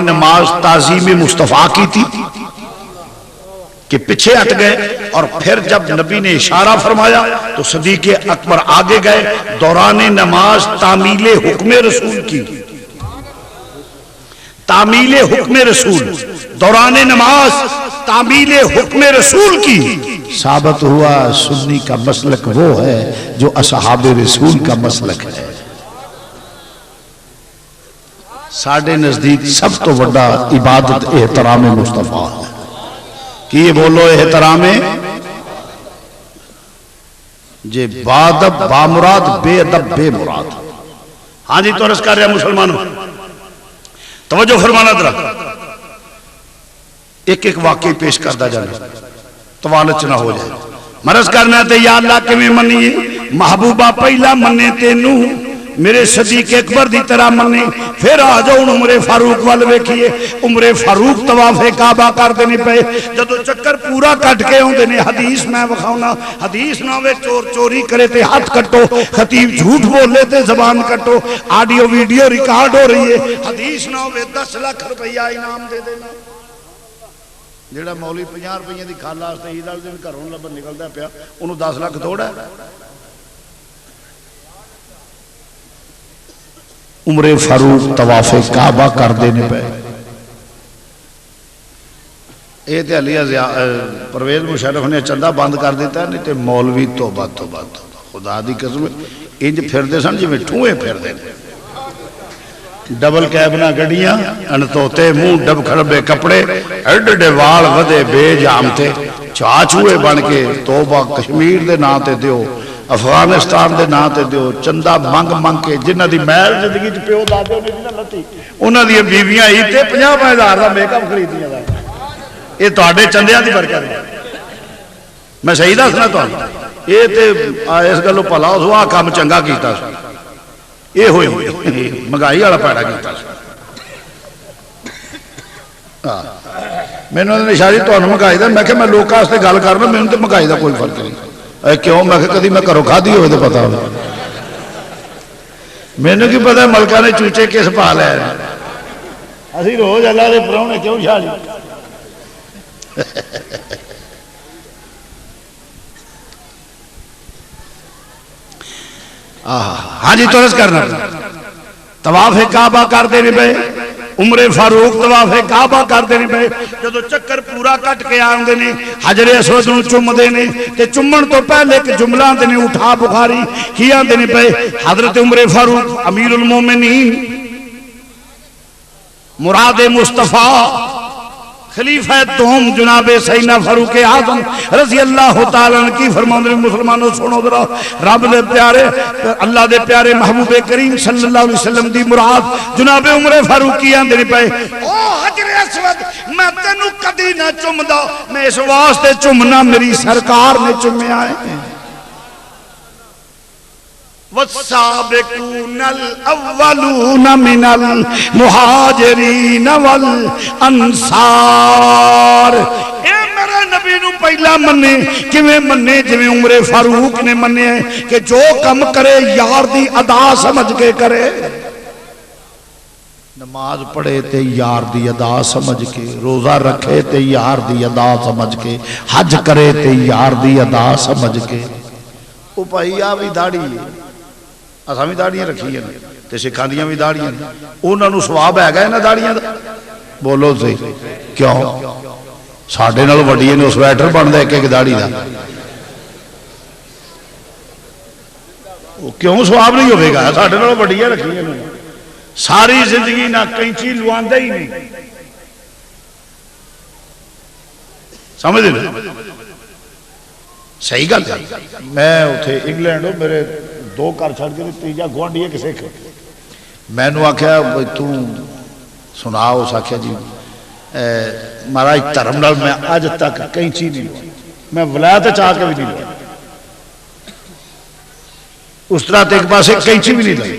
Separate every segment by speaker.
Speaker 1: نماز تعظیم مصطفیٰ کی تھی کہ پیچھے ہٹ گئے، اور پھر جب نبی نے اشارہ فرمایا تو صدیق اکبر آگے گئے، دوران نماز تعمیل حکم رسول کی، تعمیل حکم رسول، دوران نماز تعمیل حکم رسول کی۔ ثابت ہوا سنی کا مسلک وہ ہے جو اصحاب رسول کا مسلک ہے۔ ساڑھے نزدیک سب تو بڑا عبادت احترام مصطفیٰ ہے، کہ یہ بولو احترام جے بادب بامراد بے ادب بے مراد۔ ہاں جی تو عرض کر رہے ہیں مسلمانوں، توجہ فرمانا ذرا، ایک ایک واقعی پیش کردہ جانا توالچ نہ ہو جائے۔ مرض کرنا تے یا اللہ کے میں منیے، محبوبہ پہلا منے تینوں، میرے صدیق اکبر دی طرح منے، پھر آ جاؤں عمر فاروق والوے کیے، عمر فاروق طواف کعبہ کر دینے پہ، جدو چکر پورا کٹ کے ہوں دینے، حدیث میں بخاؤنا، حدیث نہ ہوئے چور چوری کرے تے ہاتھ کٹو، خطیب جھوٹ بولے تے زبان کٹو، آڈیو ویڈیو ریکارڈ ہو رہی ہے، حدیث نہ ہوئے 10 لاکھ روپیہ انعام دے دینا۔ جیڑا مولی 50 روپیہ دی کھالا آستے ہی دل دن گھروں لبن نکلتا پیا، انہوں 10 لاکھ توڑا ہے۔ عمر فاروق طواف کعبہ کر دینے پہ، اے تے علی پرویز مشرف نے چندہ بند کر دیتا ہے، نہیں تے مولوی توبہ توبہ توبہ، خدا دی قسم انج پھر دے سن جی میں ٹھوئے پھر دے، ڈبل کیبنا گڑیاں، انتوتے منہ ڈب کھڑبے کپڑے، اڈڈے وال ودے بے جام تھے، چاچوئے بن کے توبہ کشمیر دے ناتے دیو، افغانستان دے ناتے دیو، چندہ منگ منگ کے جنہ دی محل زندگی چھ پیو دادے ہونے جنہ لٹی، انہ دی بیویاں ہی تے 50,000 دا میک اپ خرید دیا دا۔ یہ تو آڈے چندیاں دی برکت ہے، میں صحیح دا سنا تو آن یہ تے اس گلو پلاؤ سوا کام چنگا کیتا سا، یہ ہوئی مگائی والا پیڑا کیتا سا۔ میں نے اشاری تو انہوں مگائی دا، میں کہ میں لوگ کہا اس نے گل کرنا، میں انہوں تے مگائی دا کوئی فرق نہیں۔ اے کیوں میں کہ کدی میں کرو کھا دی ہوئے تو پتا ہو، میں نے کی پتا ہے ملکہ نے چوچے کس پال ہے، اسی روز اللہ دے پراؤنے کیوں شالی۔ ہاں جی تو عرض کرنا، طواف کعبہ کر دینے پہ، عمر فاروق طواف کعبہ کر دینے پہ، جدو چکر پورا کٹ کے آن دینے، حجر اسود نو چم دینے، تے چمن تو پہلے کہ جملہ دینے اٹھا بخاری کیا دینے پہ، حضرت عمر فاروق امیر المومنین مراد مصطفیٰ خلیفہ دوم جناب سیدنا فاروق اعظم رضی اللہ تعالیٰ عنہ کی فرماندے مسلمانوں سنو ذرا، رب دے پیارے اللہ دے پیارے محبوب کریم صلی اللہ علیہ وسلم دی مراد جناب عمر فاروق کی آندے پہ، او حجر اسود میں تینو کدی نہ چمدا، میں اس واسطے چمنا میری سرکار نے چمے آئے ہیں۔ والسابقون الاولون من المہاجرین والانصار، اے میرے نبی نو پہلا منے کیویں منے جویں عمر فاروق نے منے کہ جو کم کرے یار دی ادا سمجھ کے کرے، نماز پڑھے تے یار دی ادا سمجھ کے، روزہ رکھے تے یار دی ادا سمجھ کے، حج کرے تے یار دی ادا سمجھ کے۔ او بھائی آ بھی داڑھی ہے، اساں بھی داڑیاں رکھی ہیں تے سکھاں دیاں بھی داڑیاں، انہاں نوں ثواب ہے گا انہاں داڑیاں دا؟ بولو سی کیوں؟ ساڈے نال وڈی نے سویٹر بندا ایک ایک داڑھی دا، کیوں ثواب نہیں ہوے گا؟ ساڈے نال وڈیاں رکھی ہیں، ساری زندگی نہ کینچی لواندا ہی نہیں، سمجھ لے صحیح گل ہے۔ میں اتنے انگلینڈ ہوں، میرے 2 گھر چھڑ کے تیجا گوانڈی ہے کسی کے، میں نے آخیا تو سنا، اس آخیا جی مہاراج دھرم نال میں اج تک کینچی نہیں لوا، میں ولایت چاہ کے بھی نہیں لوا، اس طرح ایک پاسے کینچی بھی نہیں لائی،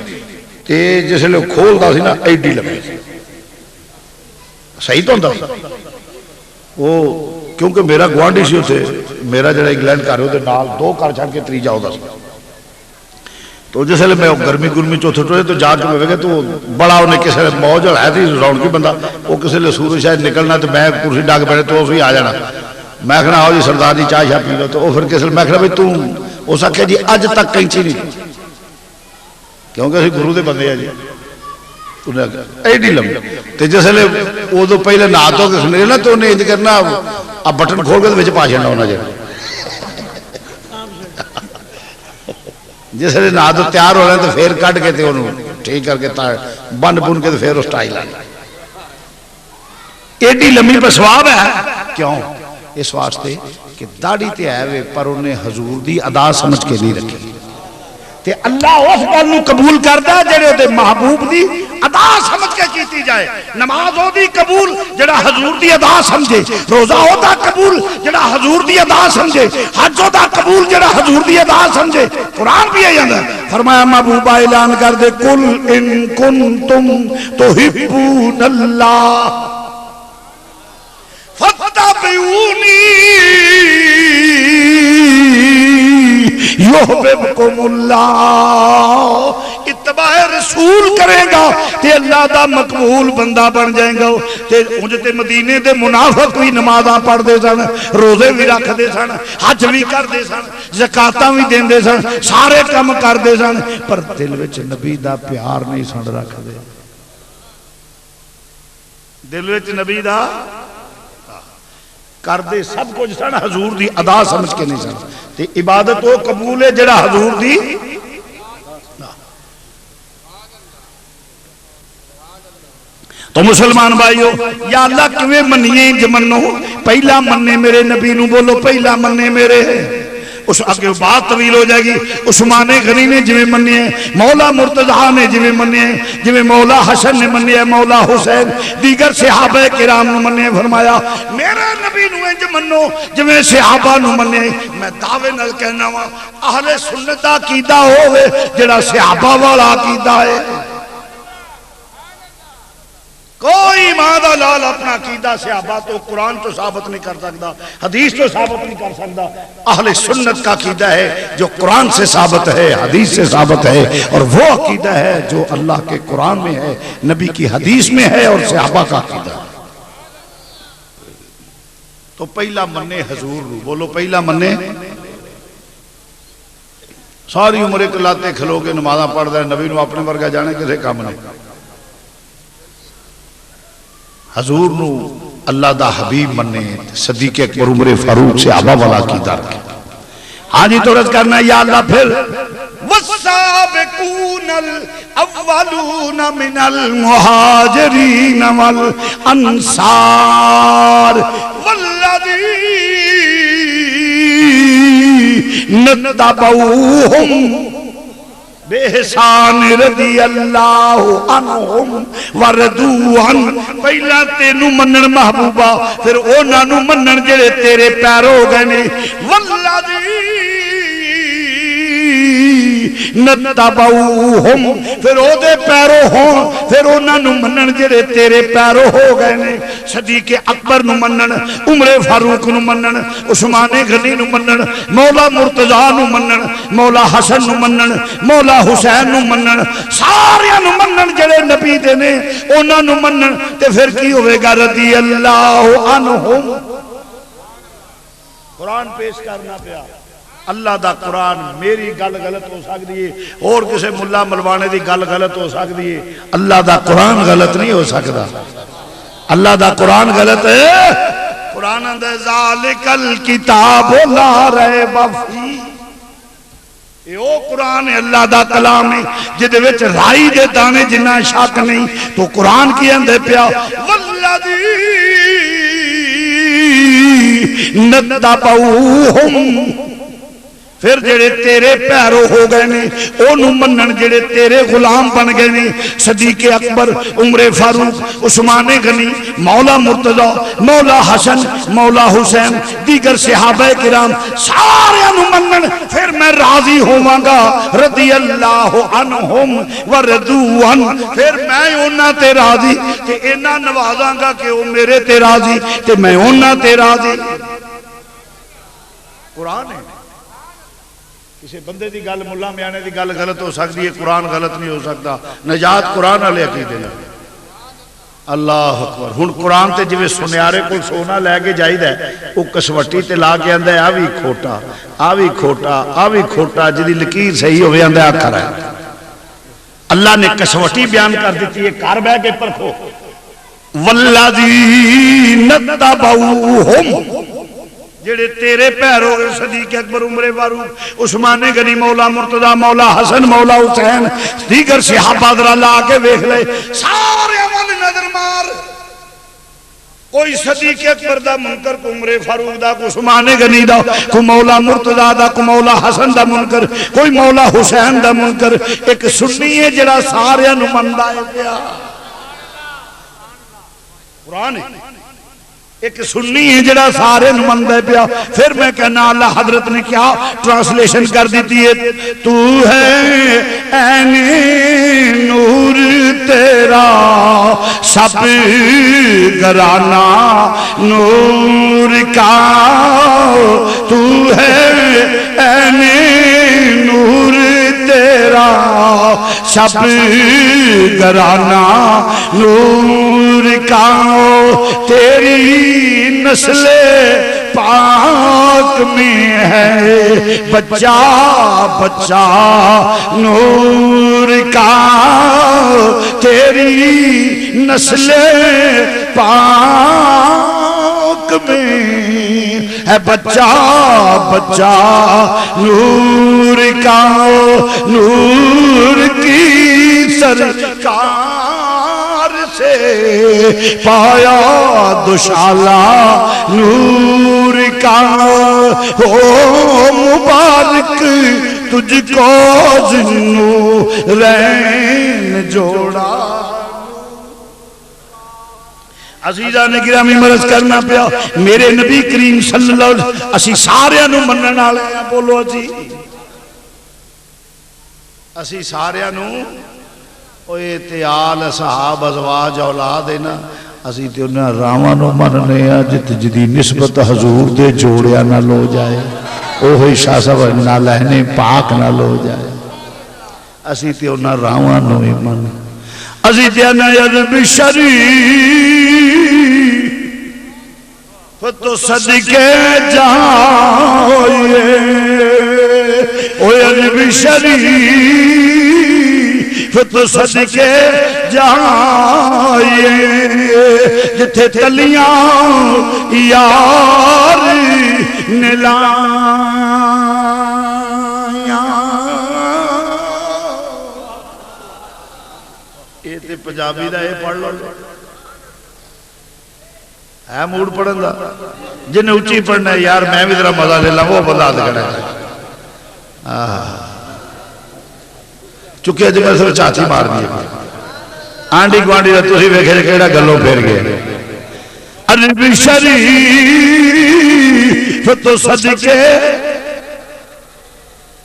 Speaker 1: تے جس لئے کھولتا سی نا ایڈی لگی صحیح تو ہوتا وہ، کیونکہ میرا گوانڈی سی ہوتے، میرا جڑا انگلینڈ کر رہے ہوتے نال 2 گھر چھڑ کے تیجا ہوتا سی، تو جس میں گرمی گرمی چوتھے ٹوئے تو جا کے ہوئے تو بڑا انہیں کسی موج ہے تھی رونقی بندہ وہ کسی لئے سورج شاید نکلنا تو میں کرسی ڈاک بیٹھے تو اسی آ جانا میں کہنا آؤ جی سردار جی چائے شاہ پی لو تو وہ پھر کسی میں کہنا بھئی تم ہو سکے جی اج تک کینچی نہیں کیونکہ اسی گرو دے بندے ہیں جی ایڈی لمبی تو جس لئے وہ تو پہلے ناتوں کے سنرے نا تو انہیں کرنا اب بٹن کھول کے تو بچے پاشنڈا ہونا جائے جس لئے نہ تو تیار ہو رہے ہیں تو پھر کٹ کے تھے انہوں ٹھیک کر کے بند بن کے تو پھر اس ٹائل آنا ایڈی لمبی پر سواب ہے کیوں اس واسطے کہ داڑھی تے آئے ہوئے پر انہیں حضور دی ادا سمجھ کے نہیں رکھی تے اللہ اس گل قبول کردا جڑے تے محبوب دی ادا سمجھ کے کیتی جائے نماز او دی قبول جڑا حضور دی ادا سمجھے روزہ او دا قبول جڑا حضور دی ادا سمجھے حج او دا قبول جڑا حضور دی ادا سمجھے قرآن بھی ہے جاندا فرمایا محبوبہ اعلان کر دے قل ان کنتم تحبون اللہ فتبعونی یحببکم اللہ اتباع رسول کرے گا تے اللہ دا مقبول بندہ بن جائے گا تے انجھتے مدینے دے منافق بھی نمازاں پڑھ دے سن روزے بھی رکھ دے سن حج بھی کر دے سن زکاتاں بھی دین دے سن سارے کم کر دے سن پر دل وچ نبی دا پیار نہیں سن رکھ دے دل وچ نبی دا کر دے سب کچھ سن حضور دی ادا سمجھ کے نہیں سن تے عبادت وہ قبول ہے جڑا حضور دی تو مسلمان بھائیو یا اللہ کیویں منیے جمنو پہلا مننے میرے نبی نو بولو پہلا مننے میرے اس آگے بات طویل ہو جائے گی عثمان غنی نے جویں منی ہے مولا مرتضیٰ نے جویں منی ہے جویں مولا حسن نے منی ہے مولا حسین دیگر صحابہ کرام نے منی ہے فرمایا میرے نبی نو انج منو جویں صحابہ نو منی میں دعوے نال کہنا وا اہل سنت دا عقیدہ ہوے جڑا صحابہ والا عقیدہ ہے کوئی مادہ لال اپنا عقیدہ صحابہ تو قرآن تو ثابت نہیں کر سکتا حدیث تو ثابت نہیں کر سکتا اہل سنت کا عقیدہ ہے جو قرآن سے ثابت ہے حدیث سے ثابت ہے اور وہ عقیدہ ہے جو اللہ کے قرآن میں ہے نبی کی حدیث میں ہے اور صحابہ کا عقیدہ ہے تو پہلا مننے حضور بولو پہلا مننے ساری عمرے کلاتے کھلو کے نمازاں پڑھ دے نبی نو اپنے ورگا جانے کسے کام نہیں حضور نو اللہ دا حبیب مننے صدیق اکبر عمر فاروق سے آبا والا کی دار کے ہاں جی تو رض کرنا یا اللہ پھر وَالسَّابِقُونَ الْأَوَّلُونَ مِنَ الْمُحَاجِرِينَ وَالْأَنصَارِ وَالَّذِينَ اتَّبَعُوهُمْ بِإِحْسَانٍ رضی اللہ عنہم وردوا عنہ پہلا تینو منن محبوبہ پھر اونا نو منن جڑے تیرے پیرو گئے نتبعوہم پھر او دے پیرو ہوں پھر اونا نو منن جڑے تیرے پیرو ہو گئے صدیق اکبر نو منن عمر فاروق نو منن عثمان غنی نو منن مولا مرتضیٰ نو منن مولا حسن نو منن مولا حسین نو منن سارے نو منن جڑے نبی دے نے اونا نو منن تے پھر کی ہوئے گا رضی اللہ عنہم قرآن پیش کرنا پیا اللہ دا قرآن میری گل غلط ہو سکتی ہے اور کسی ملا ملوانے دی گل غلط ہو سکتی ہے اللہ دا قرآن غلط نہیں ہو سکتا اللہ دا قرآن غلط ہے قرآن اندر ذالک الکتاب لا ریب فیہ یہ او قرآن ہے اللہ دا کلام ہے جدے وچ رائی دے دانے جنہ شک نہیں تو قرآن کی اندر پیا والذین اتبعوہم پھر جڑے تیرے پیرو ہو گئے نے اونوں منن جڑے تیرے غلام بن گئے نے صدیق اکبر عمر فاروق عثمان غنی مولا مرتضیٰ مولا حسن مولا حسین دیگر صحابہ کرام سارے نوں منن پھر میں راضی ہوواں گا رضی اللہ عنہم ورضوا عنہ پھر میں انہاں تے راضی تے انہاں نوازاں گا کہ وہ میرے تے راضی تے میں انہاں تے راضی قرآن ہے کسی بندے دی گل ملا میانے دی گل غلط ہو سکتی ہے، قرآن غلط نہیں ہو سکتا. نجات قرآن والے عقیدے نال. اللہ اکبر. ہن قرآن تے جویں سنیارے کول سونا لے کے جائیدا ہے، او کسوٹی تے لا کے آندا ہے آ وی کھوٹا، آ وی کھوٹا، آ وی کھوٹا، جدی لکیر صحیح ہوے آندا ہے کھرا ہے. اللہ نے کسوٹی بیان کر دیتی ہے، گھر بیٹھ کے پرکھو. والذین تبعوہم، جڑے تیرے پیر ہو گئے، صدیق اکبر، عمر فاروق، عثمان غنی، مولا مرتضی، مولا حسن، مولا حسین، دیگر صحابہ ذرا لا کے ویکھ لے، سارے ول نظر مار. کوئی صدیق اکبر دا منکر، کو عمر فاروق دا، کو عثمان غنی دا، کو مولا مرتضی دا، کو مولا حسن دا منکر، کوئی مولا حسین دا منکر. ایک سنی ہے جڑا سارے نو مندا ہے پیا، قرآن ہے. ایک سنی ہے جڑا سارے نمندے پیا. پھر میں کہنا اللہ حضرت نے کیا ٹرانسلیشن کر دیتی ہے، تو ہے عین نور تیرا سب گرانا نور کا، تو ہے عین نور تیرا سب گرانا نور کا، تیری نسل پاک میں ہے بچہ بچہ نور کا، تیری نسل پاک میں ہے بچہ بچہ نور کا. نور کی سرکار سے پایا دوشالہ نور کا، ہو مبارک تجھ کو ذوالنورین جوڑا. عزیزان گرامی مرض کرنا پیا میرے نبی کریم صلی اللہ علیہ وسلم اسی سارے نو منن والے ہیں. بولو اسی سارے نو اوے تے آل صحاب ازواج اولاد ہے نا، اسی تے انہاں راواں نو مننے ہیں جت جدی نسبت حضور دے جوڑیا نال ہو جائے، اوہی شاہ صاحب نالہنے پاک نال ہو جائے. اسی تے انہاں راواں نو ہی من. اسی تے نظر شریف تو صدقے جائے، اوے نبی شریف تو صدقے جائے، جتھے تلیاں یار نے لائیاں. یہ تے پنجابی دا یہ پڑھ لو ہے موڈ پڑھن دا. جن اچھی پڑھنا ہے یار میں بھی ذرا مزہ لے لاں وہ بندہ کرنا ہے. چکے اج میں صرف چاچی مار دی آنڈی گوانڈی دا تسی ویکھے کیڑا گلوں پھیر گئے. عربی شریف تو صدقے،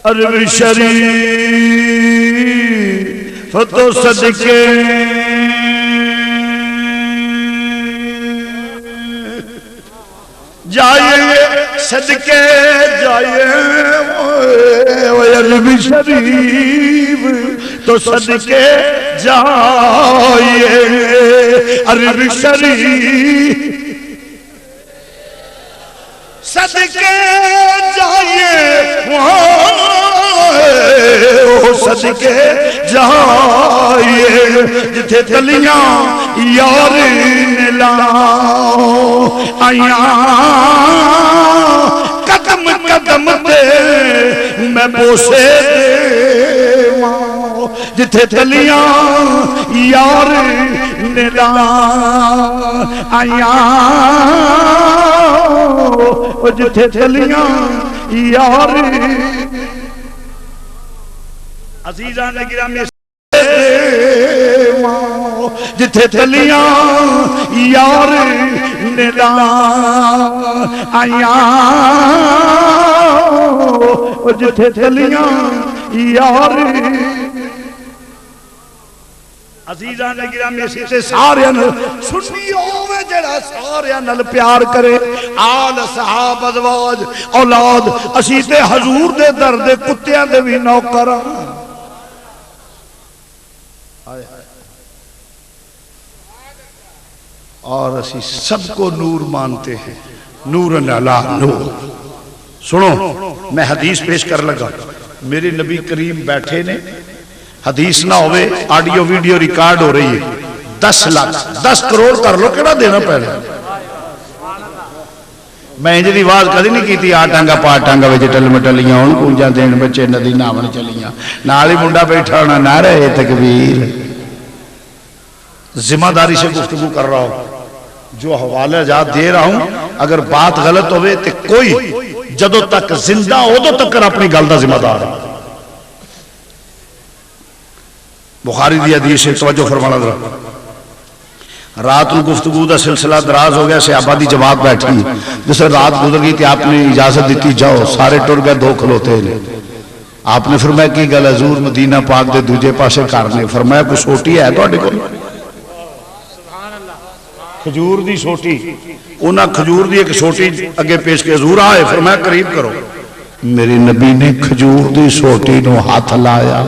Speaker 1: عربی شریف تو صدقے جائیے، صدقے جائیے، عربی شریف تو صدقے جائیے، عربی شریف صدقے جائیے، صدقے جائیے، جتھے تلیاں یار نے لائیاں، قدم قدم تے میں بوسے دیواں، جتھے تلیاں یار نے لائیاں، جتھے تلیاں یار. عزیزان گرامی جتھے تلیاں یار نے لائیاں، جتھے تلیاں یار. عزیزان گرامی اسی تے سارے سنی ہوئے جڑا سارے نال پیار کرے آل صحاب ازواج اولاد اسی تے حضور دے در دے کتیاں دے بھی نوکر اور اسی سب کو نور مانتے ہیں نور علی نور سنو میں حدیث پیش کر لگا میرے نبی کریم بیٹھے نے حدیث نہ ہوئے آڈیو ویڈیو ریکارڈ ہو رہی ہے 10 لاکھ 10 کروڑ کر لو کیڑا دینا پہلے میں انجلی آواز کدی نہیں کی تھی آ ٹانگا پا ٹانگا وچ ٹل مٹلیاں ہن کونجاں دین بچے ندی ناون چلیاں نال ہی منڈا بیٹھا ہونا نعرہ تکبیر ذمہ داری سے گفتگو کر رہا ہوں جو حوالہ جات دے رہا ہوں اگر بات غلط ہوئے تو کوئی جدو تک زندہ ہو تو تک اپنی گل دا ذمہ دار ہے بخاری دی حدیث سے توجہ فرمانا ذرا رات کو گفتگو دا سلسلہ دراز ہو گیا صحابہ دی جماعت بیٹھی جس رات گزر گئی تھی آپ نے اجازت دیتی جاؤ سارے ٹر گئے 2 کھلوتے ہیں آپ نے فرمایا کی گل حضور مدینہ پاک دے دوجے پاسے کرنے فرمایا کوئی سوٹی ہے تواڈے کول کھجور دی سوٹی انہاں کھجور دی ایک سوٹی اگے پیش کے حضور آئے فرمایا قریب کرو میرے نبی نے کھجور دی سوٹی نو ہاتھ لایا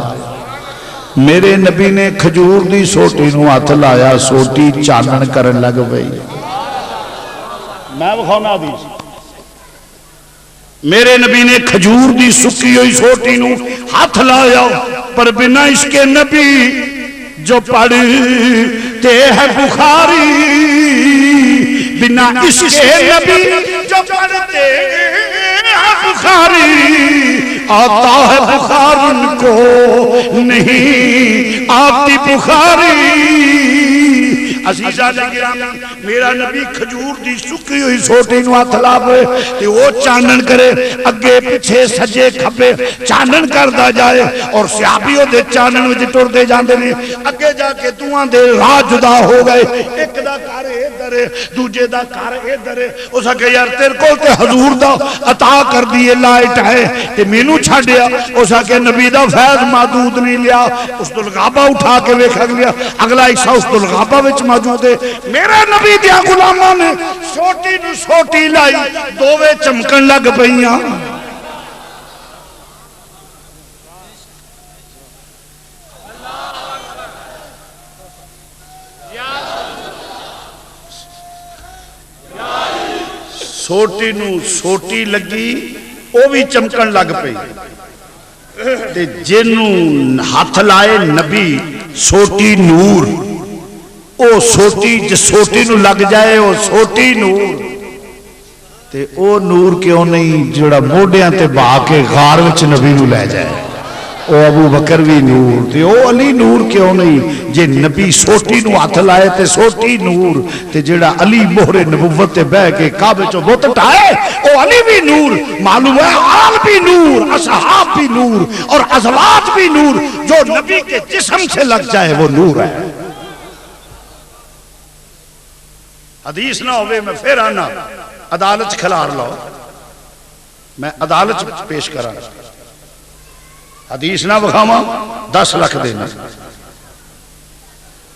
Speaker 1: میرے نبی نے کھجور دی سوٹی نو ہاتھ لایا سوٹی چانن کرن لگ گئی میں بخونا حدیث میرے نبی نے کھجور دی سکی ہوئی سوٹی نو ہاتھ لایا پر بنا عشق نبی جو پڑھتے ہے بخاری بنا عشق نبی جو پڑھتے ہے بخاری آتا ہے بخار ان کو نہیں آتی بخاری عزیزہ گرامی میرا نبی کھجور دی سکی ہوئی سوٹی نو ہاتھ لاوے تے وہ چانن کرے اگے پیچھے سجے کھبے چانن کردا جائے اور صحابیوں دے چانن وچ ٹردے جاندے نے اگے جا کے دوواں دے راہ جدا ہو گئے ایک دا گھر ادھر ہے دوجے دا گھر ادھر ہے اس کہ یار تیرے کول تے حضور دا عطا کر دیے لائٹ ہے تے مینوں چھڈیا اس کہ نبی دا فیض محدود نہیں لیا اس دلغابہ اٹھا کے ویکھ لیا اگلا حصہ اس دلغابہ وچ موجود ہے میرے نبی دیا غلاماں نے چھوٹی نو چھوٹی لائی دوویں چمکن لگ پئیاں چھوٹی نو چھوٹی لگی وہ بھی چمکن لگ پئی تے جنوں ہاتھ لائے نبی چھوٹی نور او سوٹی جس سوٹی نو لگ جائے او سوٹی نور تے او نور کیوں نہیں جڑا موڈیاں تے بہا کے غار وچ نبی نو لے جائے او ابو بکر بھی نور تے او علی نور کیوں نہیں جے نبی سوٹی نو ہاتھ لائے تے سوٹی نور تے جڑا علی مہر نبوت تے بہ کے کعبے چوں بت ٹائے او علی بھی نور معلوم ہے آل بھی نور اصحاب بھی نور اور ازواج بھی نور جو نبی کے جسم سے لگ جائے وہ نور ہے حدیث نہ ہوئے میں پھر آنا عدالت کھلار لاؤ میں عدالت پیش کرا حدیث نہ بخاما 10 لاکھ دینا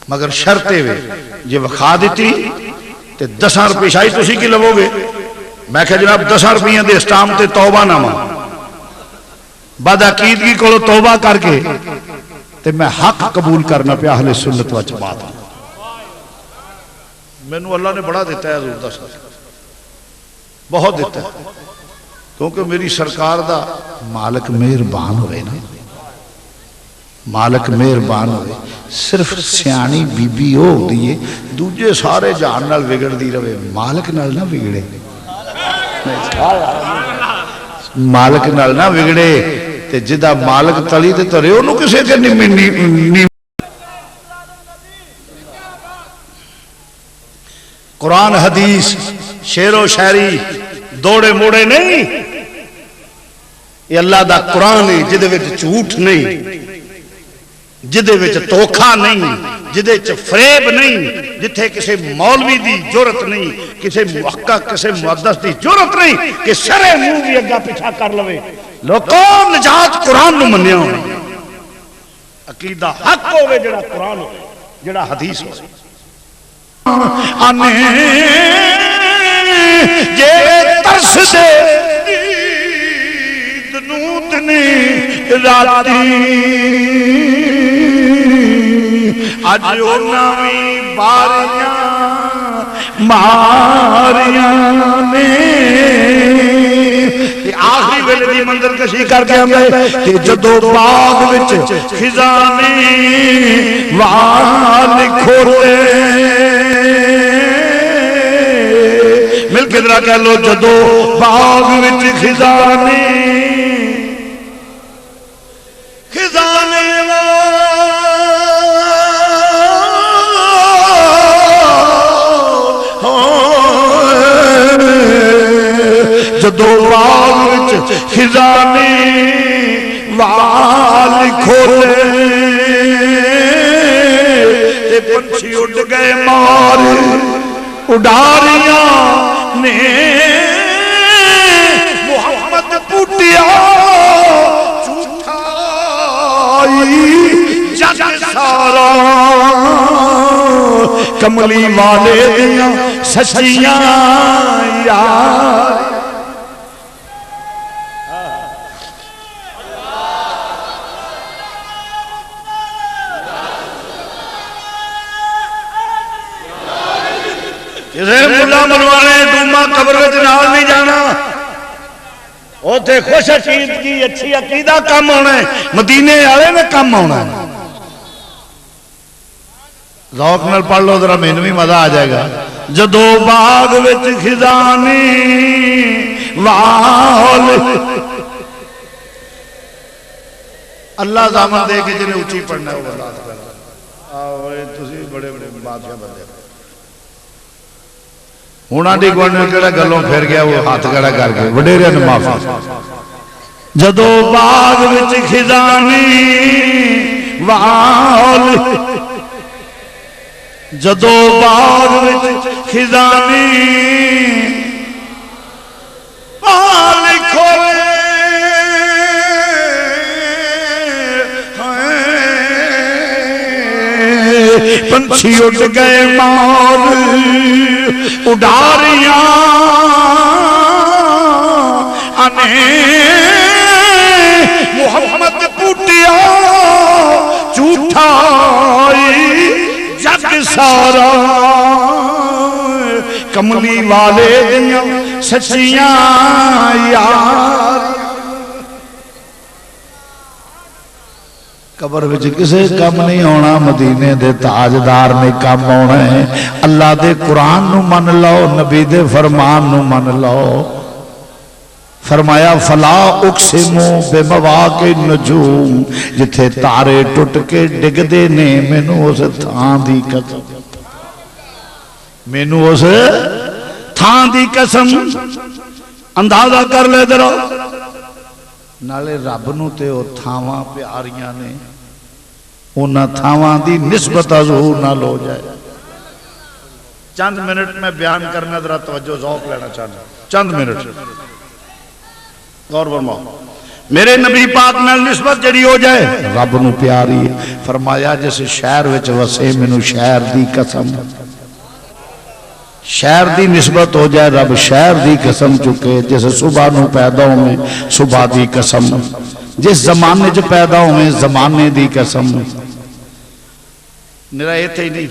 Speaker 1: مگر شرطے ہوئے یہ وکھا دیتی تے 10 روپے شاہی تو اسی کی لگو گے میں کہا جناب 10 روپیاں دے اسٹام تے توبہ نامہ بعد عقیدگی کو توبہ کر کے تے میں حق قبول کرنا پہ اہل سنت و جماعت میں نے اللہ نے بڑا دیتا ہے حضور 10 بہت دیتا ہے کیونکہ میری سرکار دا مالک مہربان ہوئے نا مالک مہربان ہوئے صرف سیانی بی بی ہو دیئے دوجے سارے جہان نال بگڑ دی رہے مالک نال نہ بگڑے مالک نال نہ بگڑے تے جدہ مالک تلی تے ترے انہوں کسے کے نہیں قرآن حدیث شعر و شاعری دوڑے موڑے نہیں یہ اللہ دا قرآن ہے جدے وچ جھوٹ نہیں جدے وچ دھوکا نہیں جدے وچ فریب نہیں جتھے کسی مولوی دی جرت نہیں کسی محقق کسی محدث دی جرت نہیں کہ شرع منہ بھی اگا پیچھا کر لوے لوگوں نجات قرآن نو منیا ہوئے عقیدہ حق ہوئے جڑا قرآن ہوئے جڑا حدیث ہوئے آنے جے ترس دے دنودنی راتی اج اوناویں باریاں ماریاں نے آخری ویلے دی منظر کشی کر کے آمدے کہ جدو باغ وچ خزانے وال کھولے مل کے ذرا کہہ لو جدو باغ وچ خزانے جدو باغ وچ خزانے وال کھولے تے پنچھی اڑ گئے مار اڈاریاں نے محمد پوٹیا جھوٹائی جگ سارا کملی والے دیاں سچیاں یار ملا منوانے دوما قبر وچ نال نہیں جانا اوتھے خوش عقیدگی اچھی عقیدہ کم ہونا ہے مدینے والے نے کم ہونا ہے ذوق نال پڑھ لو ذرا مینوں بھی مزہ آ جائے گا جدو باغ وچ خزانے وال اللہ زامن دے کے جنہیں اونچی پڑھنا ہے وہ برداشت کرنا آؤ تسی بڑے بڑے بادشاہ بندے ہونا دی گوڑ نے کہڑا گلوں پھر گیا وہ ہاتھ کڑا کر کے وڈیرے نے معافی جدو باغ وچ خزانے وال جدو باغ وچ خزانے وال کھولے پنچھی اڑ گئے مار اڈاریاں آنے محمد پوٹیا جھوٹائی جگ سارا کملی والے دیاں سچیاں یار قبر وچ کسے کم نہیں ہونا مدینے دے تاجدار نے کم ہونا ہے اللہ دے قرآن نو من لو نبی دے فرمان نو من لو فرمایا فلا اقسمو بے مواقع نجوم جتھے تارے ٹوٹ کے ڈگ دے نے مینو اس تھان دی قسم مینو اس تھان دی قسم اندازہ کر لے درو نالے رب نو تے او تھاواں پیاریاں نے انہاں تھاواں دی نسبت ظہور نہ لو جائے چند منٹ میں بیان کرنا ذرا توجہ ذوق لینا چاہنا چند منٹ غور فرماؤ میرے نبی پاک نال نسبت جڑی ہو جائے رب نو پیاری فرمایا جس شہر وچ وسے مینوں شہر دی قسم شہر دی نسبت ہو جائے رب شہر دی قسم چکے جس صبح نو پیدا ہوئے صبح دی قسم جس زمانے جو پیدا ہوئے زمانے دی قسم میرا یہ تھے ہی نہیں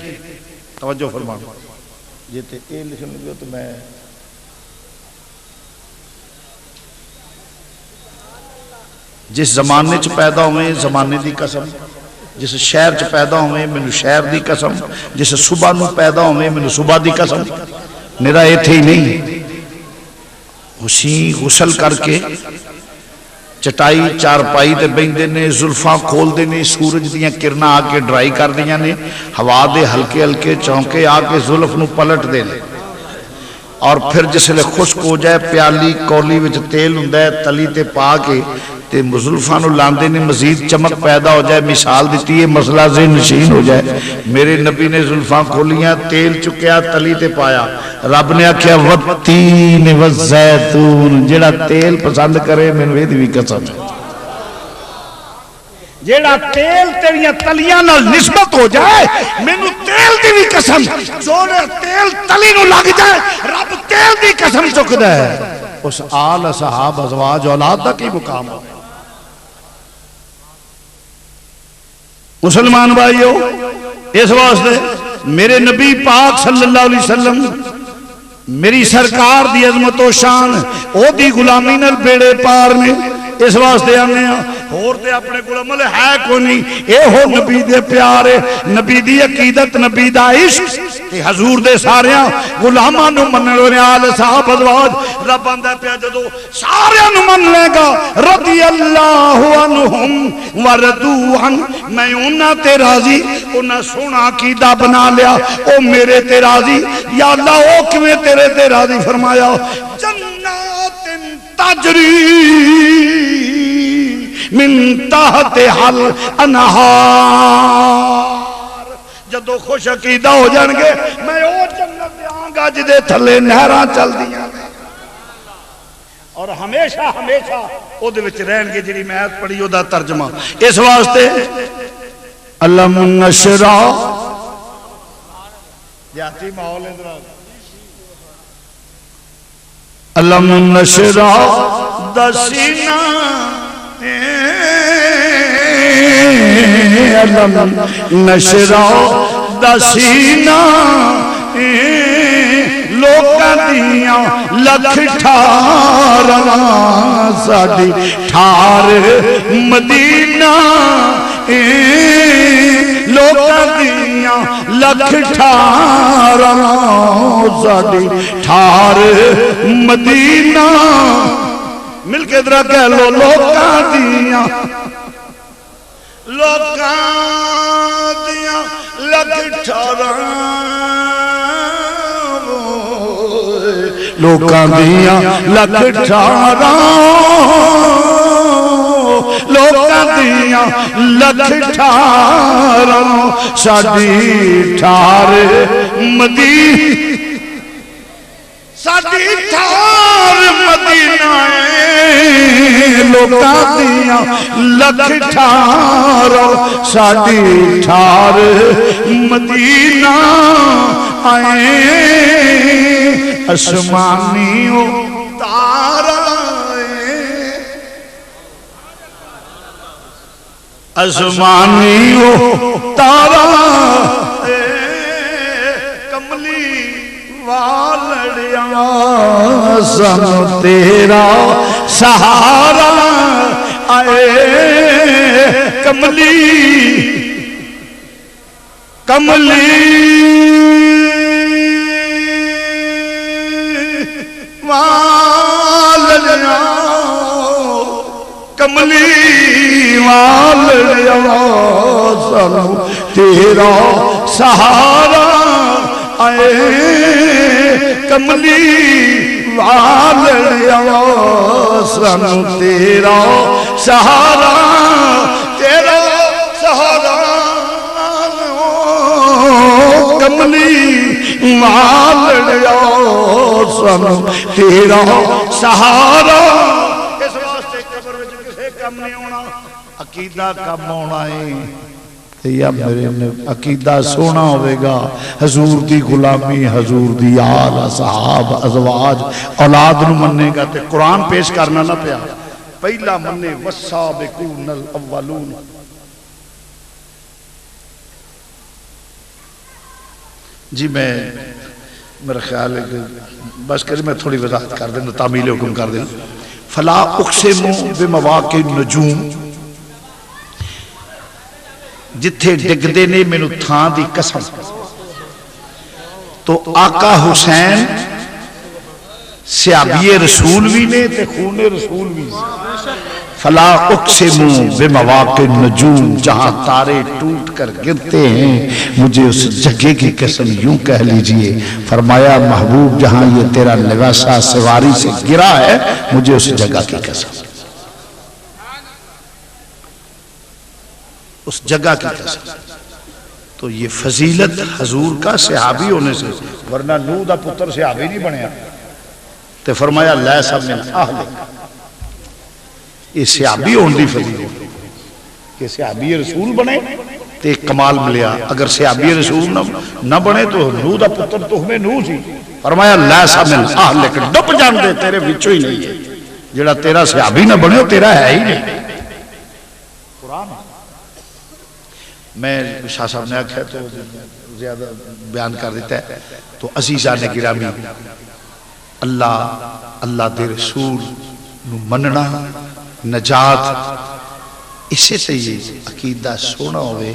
Speaker 1: توجہ فرماؤ یہ تھے اے لکھنے لگے تو میں جس زمانے چ پیدا ہوئے زمانے دی قسم جس شہر چ پیدا ہوئے مینوں شہر دی قسم جس صبح نو پیدا ہوئے مینوں صبح دی قسم میرا یہ تھے ہی نہیں اسی غسل کر کے چٹائی چار پائی تے بیندے نے زلفاں کھول دے نے سورج دیاں کرنا آ کے ڈرائی کر دیاں نے ہوا دے ہلکے ہلکے چونکے آ کے زلف نو پلٹ دے نے اور پھر جس لئے خشک ہو جائے پیالی کولی وچ تیل ہوندا ہے تلی تے پا کے تے زلفاں نو لاندے نے مزید چمک پیدا ہو جائے مثال دیتی ہے مسئلہ ذہن نشین ہو جائے میرے نبی نے زلفاں کھولیاں تیل چکیا تلی تے پایا رب نے آکھیا والتین والزیتون جڑا تیل پسند کرے مینوں اے دی وی قسم جیڑا تیل تیریاں تلیاں نال نسبت ہو جائے مینوں تیل دی بھی قسم جوڑے تیل تلی نو لگ جائے رب تیل دی قسم چکدا ہے اس آل اصحاب ازواج اولاد دا کی مقام ہو مسلمان بھائیو اس واسطے میرے نبی پاک صلی اللہ علیہ وسلم میری سرکار دی عظمت و شان او دی غلامی نال بیڑے پار نے اس واسطے آنے ہیں اور تے اپنے کو عمل ہے کو نہیں اے ہو نبی دے پیارے نبی دی عقیدت نبی دا عشق تے حضور دے ساریاں غلاماں نو منن والے آل صاحب ازواج رب آندا پیا جدو ساریاں نو من لے گا رضی اللہ عنہم ورضوا عن میں انہاں تے راضی انہاں سونا عقیدہ بنا لیا او میرے تے راضی یا اللہ او کیویں تیرے تے راضی فرمایا جنات تجری من تحت حل انہار جدو خوش عقیدہ ہو جان گے میں او جنت دیاں گا جدے تھلے نہراں چل دیاں اور ہمیشہ ہمیشہ او دے وچ رہن گے جڑی میں آیت پڑھی او دا ترجمہ اس واسطے علم نشرا جاتی ماحول ادھر علم نشرا دسینا علم نشرا دسینا لوکاں دیاں لکھ ٹھاراں ساڈی ٹھار مدینہ لوکاں دیاں لکھ ٹھاراں ساڈی ٹھار مدینہ مل کے ادھر کہہ لو لوکاں دیاں لکھ ٹھاراں لوکاں دیاں لکھ ٹھاراں لوکاں دیاں لکھ ٹھاراں ساڈی ٹھار مدینہ ساڈی ٹھار مدینہ لوکاں دیاں لکھ ٹھاراں ساڈی ٹھار مدینہ آئے اسمانیوں تارا اسمانیوں تارا کملی والڑیاں سن تیرا سہارا آئے کملی کملی والڑیاں کملی والڑیاں سن تیرا سہارا آئے کملی والڑیاں سن تیرا سہارا تیرا سہارا کملی والڑیاں سن تیرا سہارا اس واسطے قبر وچ کسے کم نہیں ہونا عقیدہ کم ہونا ہے یا میرے عقیدہ سونا ہوئے گا حضور دی غلامی حضور دی آل اصحاب ازواج اولاد نو مننے گا تے قرآن پیش کرنا نہ پیا پہلا مننے والسابقون الاولون جی میں میرا خیال ہے کہ بس کریں میں تھوڑی وضاحت کر دیں تعمیل حکم کر دیں فلا اقسم بمواقع النجوم جتھے ڈگ دے نے میں تھان دی قسم تو آقا حسین سیابی رسول بھی نے تے خون رسول بھی فلا اقسم بمواقع النجوم جہاں تارے ٹوٹ کر گرتے ہیں مجھے اس جگہ کی قسم یوں کہہ لیجئے فرمایا محبوب جہاں یہ تیرا لباسہ سواری سے گرا ہے مجھے اس جگہ کی قسم اس جگہ کی قسم تو یہ فضیلت حضور کا صحابی ہونے سے ورنہ نوح دا پتر صحابی نہیں بنیا تو فرمایا لیسا من اہلک یہ صحابی ہونے دی فضیلت کہ صحابی رسول بنے تے کمال ملیا، اگر صحابی رسول نہ بنے تو نوح دا پتر تہمے نوح سی، فرمایا لیسا من اہلک، ڈب جان دے تیرے وچوں ہی نہیں ہے، جڑا تیرا صحابی نہ بنے تیرا ہے ہی نہیں۔ قرآن میں شاہ صاحب نے آکھا تو زیادہ بیان کر دیتا ہے، تو عزیزان گرامی اللہ دے رسول نو مننا نجات، اسے سے یہ عقیدہ سونا ہوئے،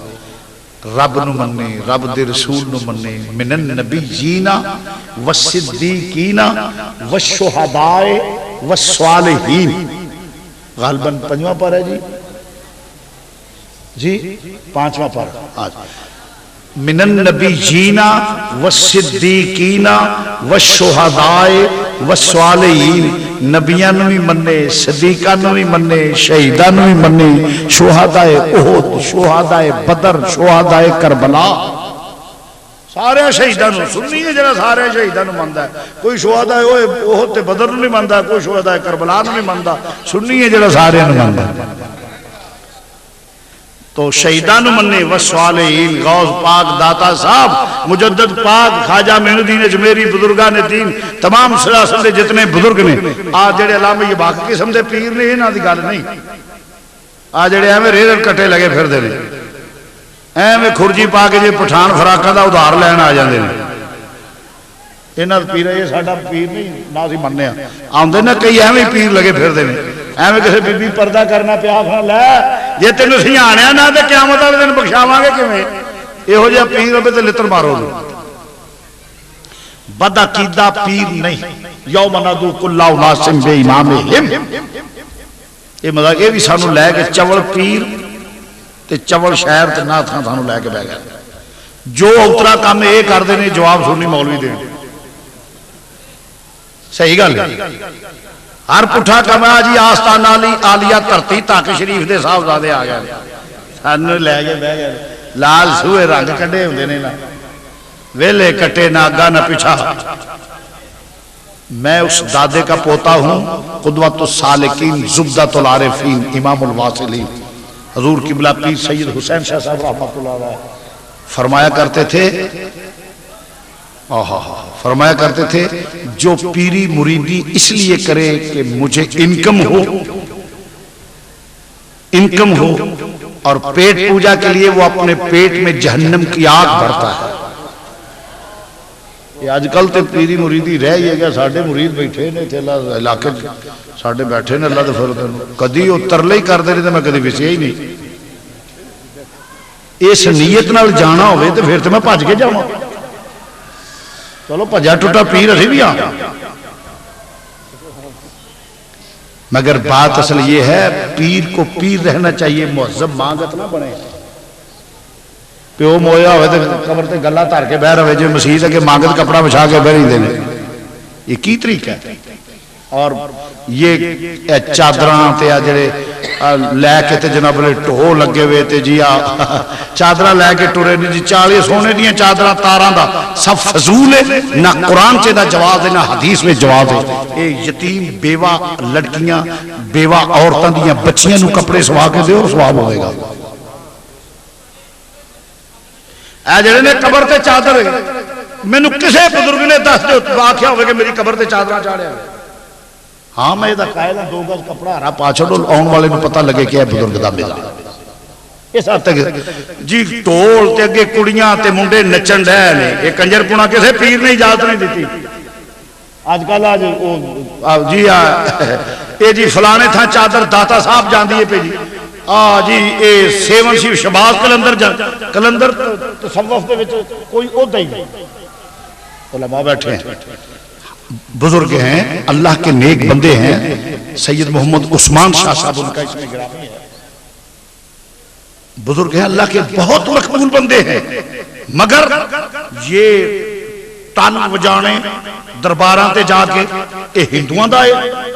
Speaker 1: رب نو مننے، رب دے رسول نو مننے، من النبیین والصدیقین والشہداء والصالحین، غالباً پنجواں پر ہے جی پانچواں پر، آج من النبیین والصدیقین والشہداء والصالحین، نبیاں نو بھی مننے، صدیقاں نو بھی مننے، شہیداں نو بھی مننے، شہداء احد، شہداء بدر، شہداء کربلا، سارے شہیداں نو سننی ہے جڑا سارے شہیداں نو مندا ہے، کوئی شہداء احد تے بدر نو نہیں مندا، کوئی شہداء کربلا نو نہیں مندا، سننی ہے جڑا سارے نو مندا ہے۔ تو شہیدان مننے والصالحین، غوث پاک داتا صاحب، مجدد پاک خواجہ معین الدین اجمیری، بزرگان دین تمام سلاسل دے جتنے بزرگ نے، آج جڑے علامہ یہ باقی قسم دے پیر نے انہاں دی گل نہیں، آج جڑے ایویں ریڑھ کٹے لگے پھر دے نے، ایویں کھرجی پا کے جے پٹھان فراقاں دا ادھار لین آ جاندے نے، انہاں دا پیر یہ ساڈا پیر نہیں نہ اسی مننے آندے نہ کئی ایویں پیر لگے پھر دے نے، ایویں کسے بی بی پردہ کرنا پیا آکھنا لے جے تینوں سیاںیا نہ تے قیامت والے دن بخشاواں گے کیویں، یہو جہا پیر ہوے تے لتر مارو نو، بد عقیدہ پیر نہیں، یوم ندعو کل اناس بامامہم، یہ مطلب یہ بھی سانو لے کے چول پیر تے چول شہر تے نہ تھاں سانو لے کے بہ گئے، جو اترا کام یہ کردے نے جواب سننی مولوی دین، صحیح گل ہے، ہر پٹھا کما جی آستان آلیہ دھرتی تک شریف دے صاحبزادے آ گئے، سانو لے کے بہ گئے، لال سوئے رنگ کڈے ہوندے نے نا، ویلے کٹے نہ آگا نہ پیچھا۔ میں اس دادے کا پوتا ہوں، قدوۃ السالکین، زبدۃ العارفین، امام الواصلین، حضور قبلہ پیر سید حسین شاہ صاحب رحمۃ اللہ علیہ فرمایا کرتے تھے، فرمایا کرتے تھے جو پیری مریدی اس لیے کرے کہ مجھے انکم ہو اور پیٹ پوجا کے لیے وہ اپنے پیٹ میں جہنم کی آگ بھرتا ہے۔ یہ آج کل تے پیری مریدی رہ ہی گیا، ساڑھے مرید بیٹھے نے تھے علاقے ساڑھے بیٹھے نے، اللہ دے فرد کدی وہ ترلے ہی کر دے رہے تھے، میں کدی وسیا ہی نہیں، اس نیت نال جانا ہوئے تو پھر تو میں بھج کے جاواں، چلو بھجا ٹوٹا پیر اسی بھی آگا، مگر بات اصل یہ ہے پیر کو پیر رہنا چاہیے، معظم مانگت نہ بنے، پیو مویا ہوئے تو قبر تے گلہ تار کے بہ رہے جو مسیح ہے کہ مانگت کپڑا بچھا کے بہ نہیں دینے، یہ کی طریقہ ہے؟ اور یہ چادراں تے جڑے لے کے تے جناب نے ٹو لگے ہوئے تے جی چادراں لے کے ٹرے نے جی 40 سونے دیاں چادراں تاراں دا سب فضول ہے، نہ قرآن سے نہ جواز ہے نہ حدیث میں جواز ہے۔ اے یتیم بیوہ لڑکیاں بیوہ عورتاں دیاں بچیاں نو کپڑے سوا کے دے اور ثواب ہوئے گا۔ اے جڑے نے قبر تے چادر مینوں کسے بزرگ نے دس دے واقعہ ہوئے کہ میری قبر تے چادراں چاڑیا، ہاں میں یہ قائل ہوں 2 گز کپڑا ہرا پاچھڑ آن والے نو پتہ لگے کہ بزرگ دا ملا، اس حد تک جی ٹول تے اگے کڑیاں تے منڈے نچن ڈے نے، یہ کنجر پونا کسے پیر نے اجازت نہیں دیتی۔ آج کل جی اے جی فلانے تھا چادر داتا صاحب جان دیئے پہ جی اے سیون سی شباز کلندر تصوف دے وچ کوئی عہدہ ہی نہیں، علماء بیٹھے ہیں بزرگ ہیں اللہ کے نیک بندے ہیں، سید محمد عثمان شاہ صاحب ان کا اس میں گرامی ہے، بزرگ ہیں اللہ کے بہت مقبول بندے ہیں، مگر یہ تن وجانے درباراں تے جا کے اے ہندوؤں دا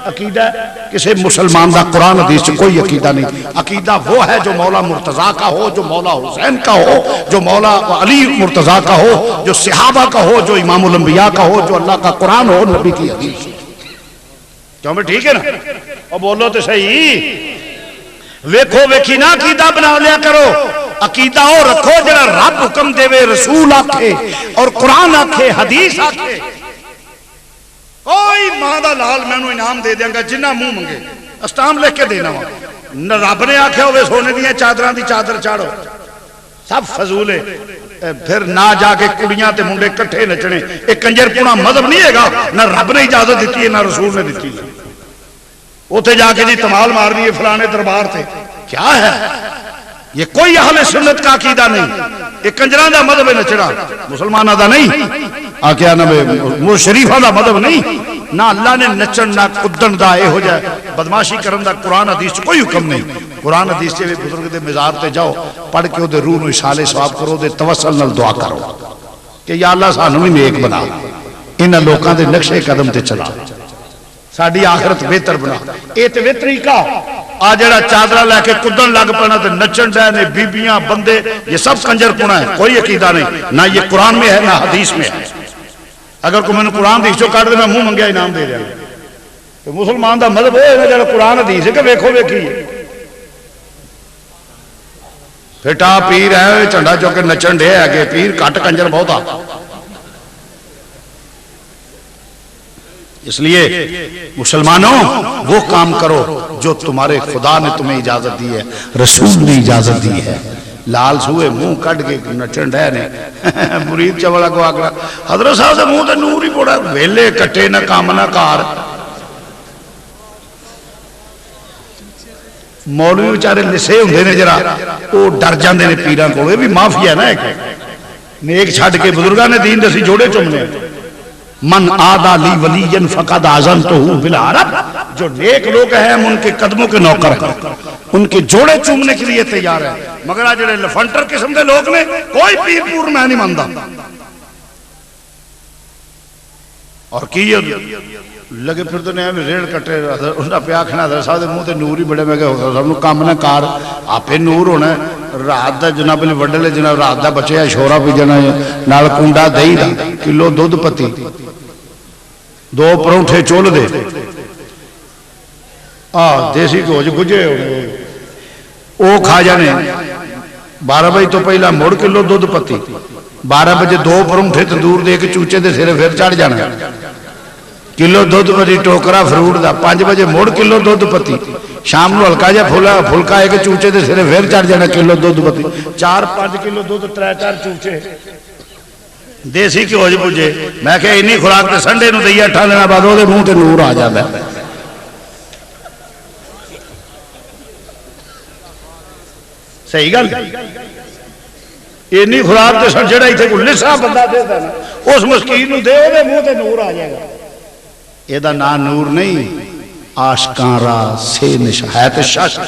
Speaker 1: عقیدہ ہے، کسی مسلمان دا قرآن حدیث سے کوئی عقیدہ نہیں۔ عقیدہ وہ ہے جو مولا مرتضیٰ کا ہو، جو مولا حسین کا ہو، جو مولا علی مرتضیٰ کا ہو، جو صحابہ کا ہو، جو امام الانبیاء کا ہو، جو اللہ کا قرآن ہو، نبی کی حدیث۔ کیوں میں ٹھیک ہے نا؟ اور بولو تو صحیح، ویکھو ویکھی نہ عقیدہ بنا لیا کرو، عقیدہ او رکھو جڑا رب حکم دے وے، رسول آکھے اور قرآن آکھے، حدیث آکھے۔ کوئی ماں دا لال میں انہوں انعام دے دیں گا جنہ منہ منگے، اسٹام لکھ کے دینا ہوا، نہ رب نے آکھے ہوئے سونے دیا چادران دی چادر چاڑو، سب فضول ہے۔ پھر نہ جا کے کڑیاں تے منڈے کٹھے نچنے، ایک کنجر پونا مذہب نہیں ہے گا، نہ رب نے اجازت دیتی ہے نہ رسول نے دیتی ہے۔ اوتھے جا کے جی تمال مار دیے فلانے دربار تے، کیا ہے یہ؟ کوئی اہل سنت کا عقیدہ نہیں، ایک کنجران دا مذہب ہے نچڑا، مسلمانہ دا نہیں، آکیا نہ وہ شریفہ دا مذہب نہیں، نہ اللہ نے نچن نہ کدن دا اے ہو جائے بدماشی کرن دا قرآن حدیث چ کوئی حکم نہیں۔ قرآن حدیث چ بزرگ دے مزار تے جاؤ، پڑھ کے دے روح نو اشالے ثواب کرو، دے توسل نال دعا کرو کہ یا اللہ سانو بھی نیک بنا، انہاں لوکاں دے نقشے قدم تے چلا، ساڈی آخرت بہتر بنا۔ اے تے وے طریقہ آ جڑا چادرہ لے کے کدن لگ پنا تے نچن ڈے نے بیبیاں بندے، یہ سب کنجر پنا ہے، کوئی عقیدہ نہیں، نہ یہ قرآن میں ہے نہ حدیث میں ہے۔ اگر کوئی میں نے قرآن حدیث چوں کٹ دے میں منہ منگیا انعام دے دیا، تو مسلمان دا مذہب ہے جڑا قرآن حدیث ہے کہ ویکھو ویکھی پھٹا پیر ہے جھنڈا چوک کے نچن ڈے ہے، پیر کٹ کنجر بہت آ۔ اس لیے مسلمانوں وہ کام کرو جو تمہارے خدا نے تمہیں اجازت دی ہے، رسول نے اجازت دی ہے۔ لال سوئے منہ کٹ کے نچن ڈے نے، مرید چولا کو آگرہ حضرت صاحب سے منہ تے نور ہی پوڑا، ویلے کٹے نہ کام نہ کار۔ مولوی بیچارے لسے ہوندے نے جرا، وہ ڈر جاندے نے پیراں کو، یہ بھی معافی ہے نا ایک نیک چھڈ کے بزرگاں نے دین دسی جوڑے چمنے۔ من آدھا لی ولیین فقد آذنتہ بالحرب، جو نیک لوگ ہیں ہم ان کے قدموں کے نوکر ہیں، ان کے جوڑے چومنے کے لیے تیار ہیں، مگر آج جڑے لفنٹر قسم دے لوگ نے کوئی پیر پور میں نہیں ماندا، اور کی لگے پھر تو نہیں ریڑ کٹے انہاں پہ آکھنا حضرت صاحب دے منہ تے نور ہی بڑے، میں کہ حضرت صاحب نو کام نہ کار آپے نور ہونا ہے، رات دا جناب علی وڈلے جناب رات دا بچے ہے شورا پی جانا نال کنڈا دہی دا کلو دودھ پتی 2 پرونٹھے چول دے دیسی گوج گجے ہونے او کھا جانے 12 بجے تو پہلا موڑ کلو دودھ پتی 12 بجے 2 پرونٹھے تندور دے کے چوچے دے سرے پھر چڑھ جانا کلو دودھ پتی ٹوکرا فروٹ دا 5 بجے موڑ کلو دودھ پتی شام نو ہلکا جا پھلکا ہے کہ چوچے دے سرے پھر چڑھ جانا کلو دودھ پتی 4-5 کلو دودھ 3-4 چوچے دیسی کی ہوج پوچھے میں کہ انہی خوراک تے سنڈے نو دیا ٹھا لینا بعد دے منہ تے نور آ جاتا ہے صحیح گل انہی خوراک تے سنڈے جڑا ایتھے کوئی لسا بندہ دیتا ہے نا اس مسکین نو دے دے منہ تے نور آ جائے گا یہ دا نا نور نہیں عاشقاں را سے نشایت شاش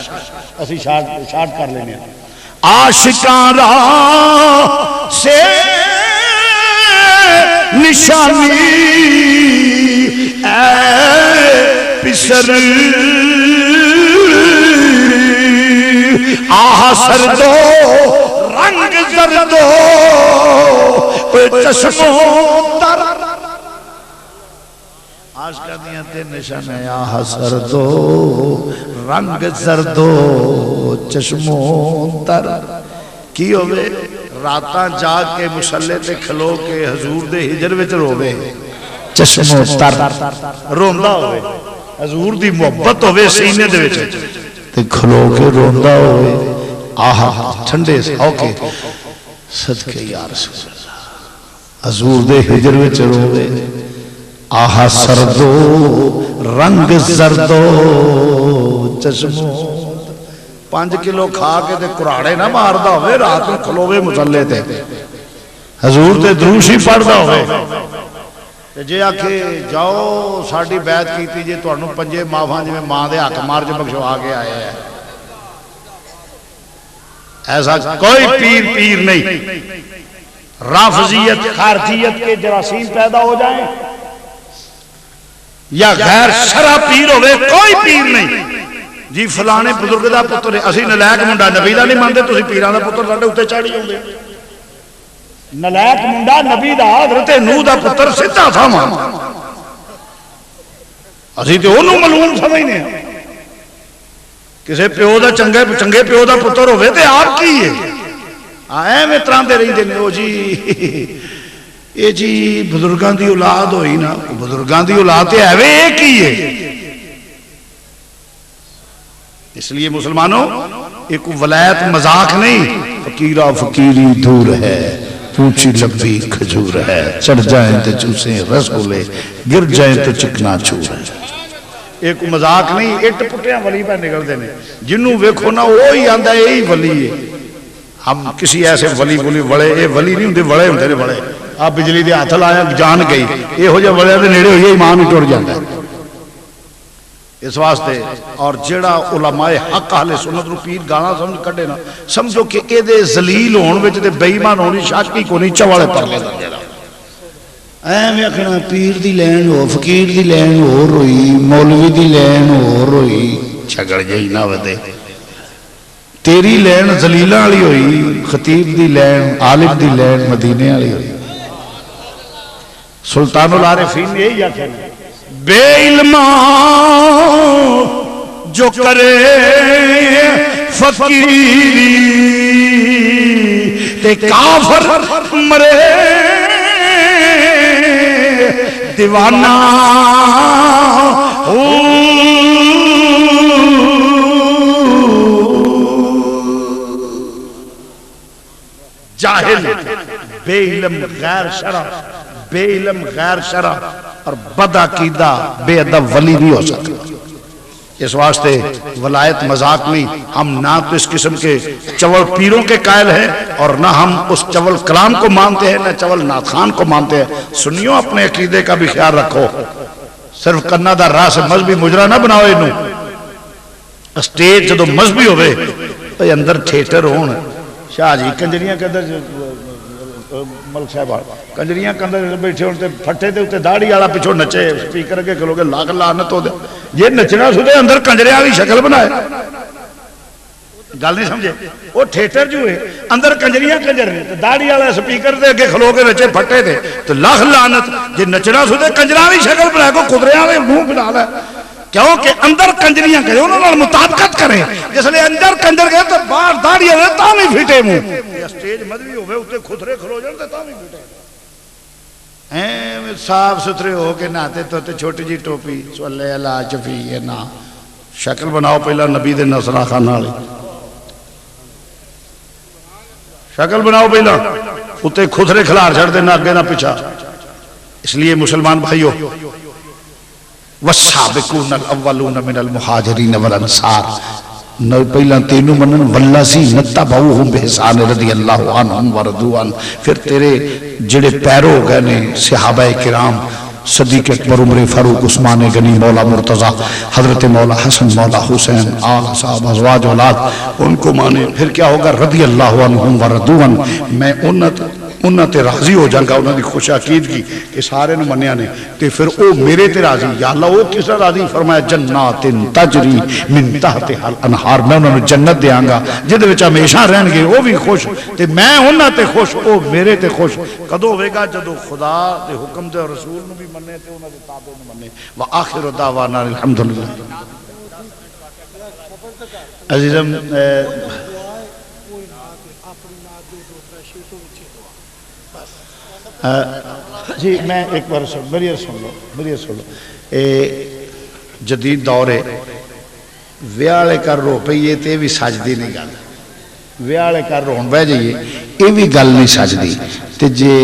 Speaker 1: اسی شارٹ کر لینے عاشقاں را سے نشانی اے پسر آہ سردو رنگ زردو چشموں تر آج کا دیتے نشان ہے آہ سردو رنگ زردو چشموں تر کی ہوئے راتاں جاگ کے مسلے تے کھلو کے حضور دے ہجر وچ روے چشموں تر روندہ ہوئے حضور دی محبت ہوئے سینے دے وچ تے کھلو کے روندہ ہوئے آہا ٹھنڈے ساؤ کے صدقے یا رسول اللہ حضور دے ہجر وچ روے آہا سردو رنگ زردو چشموں 5 کلو کھا کے دے قرآنے نہ ماردہ ہوئے رات میں کھلوے مسلے تھے حضور تے دروشی پڑھدہ ہوئے جے آکھے جاؤ ساڑھی بیعت کیتی جے تو انہوں پنجے مافان جی میں ماں دے حق مار جو بخشو آگے آئے ہیں ایسا کوئی پیر نہیں رافضیت خارجیت کے جراثیم پیدا ہو جائیں یا غیر شرع پیر ہوئے کوئی پیر نہیں جی فلانے بزرگ دا پتر اسی نلیک منڈا نبی دا نہیں مانتے تسی پیران دا پتر ساڑھے اتے چاڑی ہوں گے نلیک منڈا نبی دا حضرت نوح دا پتر سدھا تھا مان اسی تے انہوں ملعون سمجھنے ہیں کسی پیو دا چنگے پیو دا پتر ہوئے تے آپ کی ہے میں تراندے رہی دینے ہو جی اے جی بزرگاں دی اولاد ہوئی نا بزرگاں دی اولاد تے ہے ایک ہی ہے اس لیے مسلمانوں ایک ولایت مذاق نہیں فقیرہ فقیری دور ہے پوچھی لبی کھجور ہے چڑھ جائیں تو چوسیں رسگلے گر جائیں تو چکنا چور ہے ایک مذاق نہیں اٹ پٹیاں ولی پہ نکل دینے جنہوں ویکھو نا وہی آندہ یہی ولی ہے ہم کسی ایسے ولی وڑے یہ ولی نہیں ہوندے وڑے ہوندے نے وڑے آپ بجلی دے ہاتھ لایا جان گئی یہ ہو جائے وڑے دے نیڑے ہوئی ایمان ہی ٹوٹ جاتا ہے اس واسطے اور جڑا علماء حق اہل سنت رو پیر گانا سمجھ کٹے نا سمجھو کہ اے دے ذلیل ہون وچ تے بے ایمان ہونی شاکی کو نہیں چوالے پر لے دا جڑا میں اکھنا پیر دی لین ہو فقیر دی لین ہو روئی مولوی دی لین ہو روئی جھگڑ جائی نہ ودے تیری لین ذلیلہ والی ہوئی خطیب دی لین عالم دی لین مدینے والی ہوئی سلطان العارفین یہی کہنا بے علماں جو کرے فقیری تے کافر مرے دیوانہ جاہل بے علم غیر شرع بے علم غیر شرع اور بد عقیدہ بے ادب ولی نہیں ہو سکتا اس واسطے ولایت مذاق نہیں ہم نہ تو اس قسم کے چول پیروں کے قائل ہیں اور نہ ہم اس چول کلام کو مانتے ہیں نہ چول نعت خان کو مانتے ہیں سنیوں اپنے عقیدے کا بھی خیال رکھو صرف کرنا دا راہ سے مذہبی مجرا نہ بناؤ انہوں اسٹیج جدو مذہبی ہوئے تو اندر تھیٹر ہون شاہ جی کنجریاں کے اندر ملک صاحب کنجریاں کے اندر بیٹھے ہوتے پھٹے دے ہوتے داڑھی والا پیچھو نچے سپیکر کے کھلو گے لاکھ لعنت ہو دے یہ نچنا سوتے اندر کنجریاں کی شکل بنائے گل نہیں سمجھے وہ تھیٹر جو ہے اندر کنجریاں کنجر رہے داڑھی والا سپیکر دے کے کھلو گے نچے پھٹے دے تو لاکھ لعنت یہ نچنا سوتے کنجراں کی شکل بنائے کو قدریاں میں منہ بنا لے کیونکہ اندر کنجریاں کرے انہوں نے مطابقت کریں جس لئے اندر کنجر گئے تو باہر داڑھی ہوئے تامی پھیٹے منہ یہ سٹیج مدوی ہوئے اتے خطرے کھلو جاتے تامی پھیٹے صاف ستھرے ہو کے ناتے تو چھوٹی جی ٹوپی صلی اللہ چفی نا شکل بناؤ پہلا نبی دے نصرہ خانہ آلی شکل بناؤ پہلا اتے خطرے کھلار جھڑ دینا اگے نہ پچھا اس لیے مسلمان بھائیو والسابقون الاولون من المہاجرین والانصار پہلا تینوں منن واللزی نتبعوہم بحسان رضی اللہ عنہم وردوان پھر تیرے جڑے پیرو گئے نے صحابہ کرام صدیق اکبر عمر فاروق عثمان غنی مولا مرتضی حضرت مولا حسن مولا حسین آل صاحب ازواج اولاد ان کو مانے پھر کیا ہوگا رضی اللہ عنہم وردوان میں انہاں تے راضی ہو جاؤں گا انہاں دی خوش عقیدگی کہ سارے نے منیا نے تے پھر او میرے تے راضی یا اللہ او کس راضی فرمایا جنات تجری من تحت الانہار میں انہوں نے جنت دیاں گا جدے وچ ہمیشہ رہن گے وہ بھی خوش تے میں انہاں تے خوش او میرے تے خوش کدو ہوئے گا جدو خدا دے حکم دے رسول نو بھی مننے تے انہاں دے تابع نو مننے وآخر دعوانا الحمدللہ عزیزم جی میں ایک بار میری سن لو جدید دور ہے ویالے کر رو پئیے تے بھی سجدی نہیں گل ویالے کر رون بہ جائیے یہ بھی گل نہیں سجدی تے جے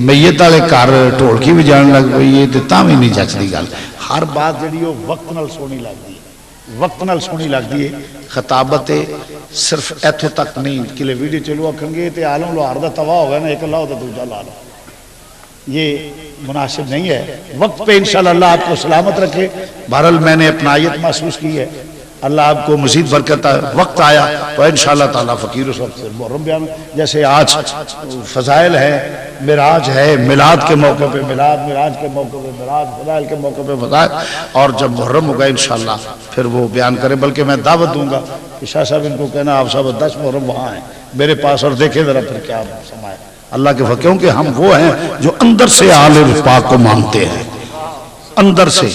Speaker 1: میت والے گھر ڈھولکی بھی جان لگ پئیے تے تاں بھی نہیں جچدی گل ہر بات جڑی وہ وقت نال سونی لگتی ہے وقت نال سونی لگتی ہے خطابت صرف ایتھوں تک نہیں کہ ویڈیو چلو آکھن گے تے عالم لوہار دا توا ہو گیا نا ایک لاؤ تے دوجا لا لو یہ مناسب نہیں ہے وقت پہ انشاءاللہ اللہ آپ کو سلامت رکھے بہرحال میں نے اپنا آیت محسوس کی ہے اللہ آپ کو مزید برکت وقت آیا تو انشاءاللہ تعالیٰ فقیر اس وقت سے محرم بیان جیسے آج فضائل ہے معراج ہے میلاد کے موقع پہ میلاد معراج کے موقع پہ معراج فضائل کے موقع پہ فضائل اور جب محرم ہوگا انشاءاللہ پھر وہ بیان کریں بلکہ میں دعوت دوں گا کہ شاہ صاحب ان کو کہنا آپ صاحب 10 محرم وہاں ہیں میرے پاس اور دیکھیں ذرا پھر کیا سمائے اللہ کے فضل کیونکہ ہم وہ ہیں جو اندر سے آل پاک کو مانتے ہیں اندر سے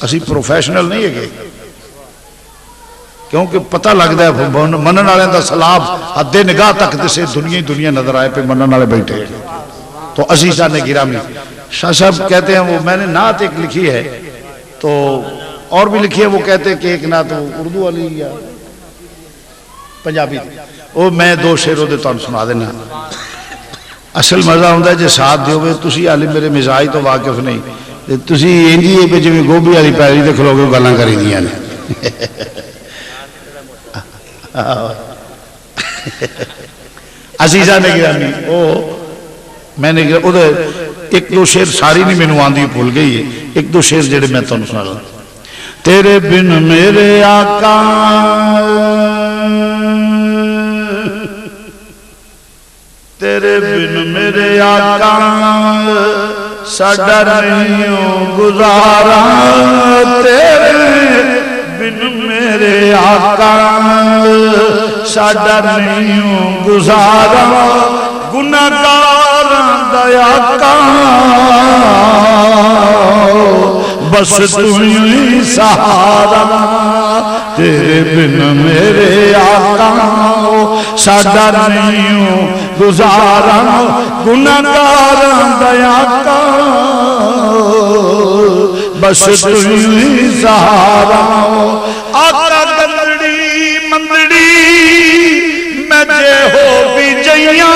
Speaker 1: اسی پروفیشنل نہیں ہے کیونکہ پتہ لگتا ہے منن والے دا سلاب حد نگاہ تک دسے دنیا ہی دنیا نظر آئے پہ منن والے بیٹھے. تو عزیزان گرامی شاہ صاحب کہتے ہیں وہ میں نے نعت ایک لکھی ہے تو اور بھی لکھی ہے وہ کہتے ہیں کہ ایک نعت اردو والی یا پنجابی وہ میں دو شعروں دے تو سنا دینا. اصل مزہ ہوتا ہے جی ساتھ دیو گے تسی حالی میرے مزاج تو واقف نہیں تسی انجی ہے جی گوبھی والی پیری تے کھلو گے گلاں کری دیاں نے. عزیزان گرامی او میں نے ایک دو شعر ساری نہیں مینوں آندی بھول گئی ہے ایک دو شعر جڑے میں تانوں سنا رہا. تیرے بن میرے آقا تیرے بن میرے آقا ساڈا نہیں گزارا تیرے بن میرے آقا ساڈا نہیں گزارا گناہگاراں دا آقا بس تو ہی سہارا تیرے بن میرے آقا ساڈا نہیں گزارا گناہگاراں دا آقا بس تو ہی سہارا. آقا گندڑی مندڑی میں جے ہو بھی جیاں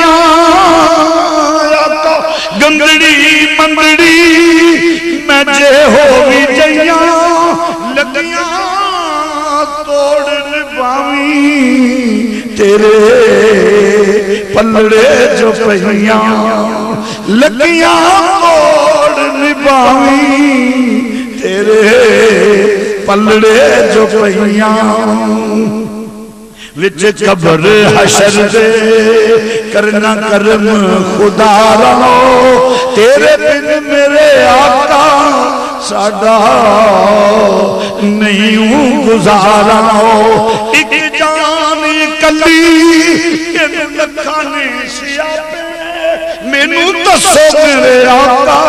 Speaker 1: آقا گندڑی مندڑی میں جے ہو بھی جیاں لگیاں توڑ نبھاویں تیرے پلڑے جو پہیاں لگیاں توڑ نبھاویں تیرے پلڑے جو پہیاں وچ قبر حشر دے کرنا کرم خدا رہو تیرے بن میرے آقا ساڈا نہیں گزارا. ایک جان کلی لکھانے سیاپے مینوں دسو میرے آقا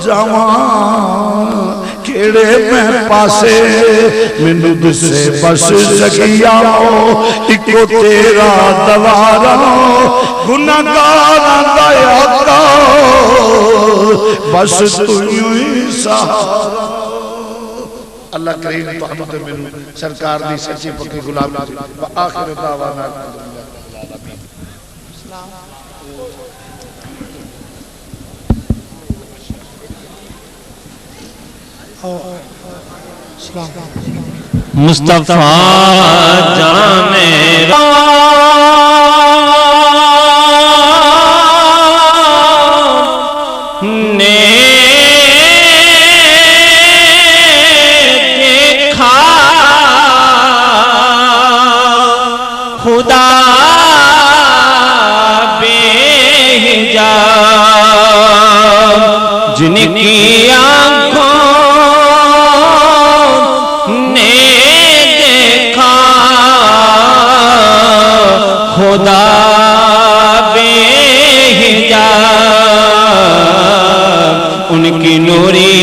Speaker 1: جوان کیڑے میں پاسے مینوں دسے بس جگیا اکو تیرا دوارا گناہگاراں دا آقا بس تو ہی سہارا. اللہ کریم تحمد مینوں سرکار دی سچی پکی غلام و آخر دعوانا
Speaker 2: مصطفیٰ جانے نے دیکھا خدا بے حجاب جن کی آنکھوں خدا بے حجاب ان کی نوری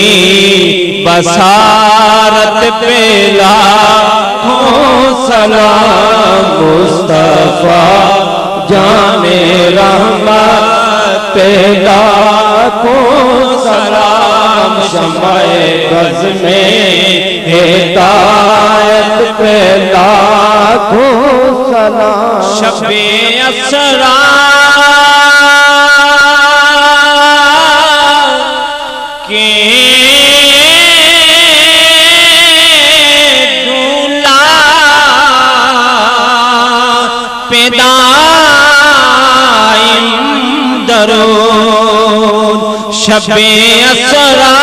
Speaker 2: بصارت پہ لاکھوں سلام مصطفیٰ جان رحمت پہ لاکھوں سلام شمع بز میں ہدایت پہ لاکھوں سلام شب اسرا کے دولا پہ دائم درود شب اسرا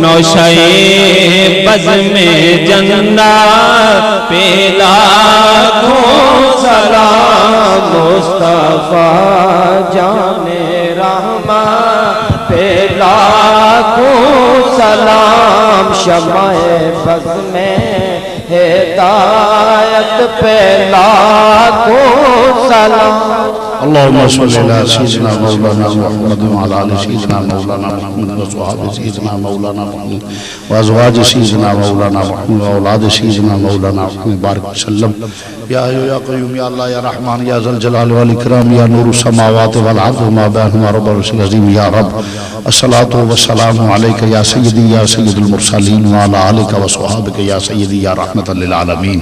Speaker 2: نوشائے بز میں جنت پہ لاکھوں سلام مصطفیٰ جان رحمت پہ لاکھوں سلام شمع بز میں ہدایت پہ لاکھوں سلام
Speaker 1: اللهم صل على سيدنا مولانا محمد وعلى آل سيدنا مولانا محمد وصحبه سيدنا مولانا محمد وازواج سيدنا مولانا محمد واولاد سيدنا مولانا محمد بارك وسلم يا حي يا قيوم يا الله يا رحمن يا ذا الجلال والاكرام يا نور السماوات والارض وما بينهما رب العرش العظيم يا رب الصلاة والسلام عليك يا سيدي يا سيد المرسلين وعلى آلك وصحابك يا سيدي يا رحمة للعالمين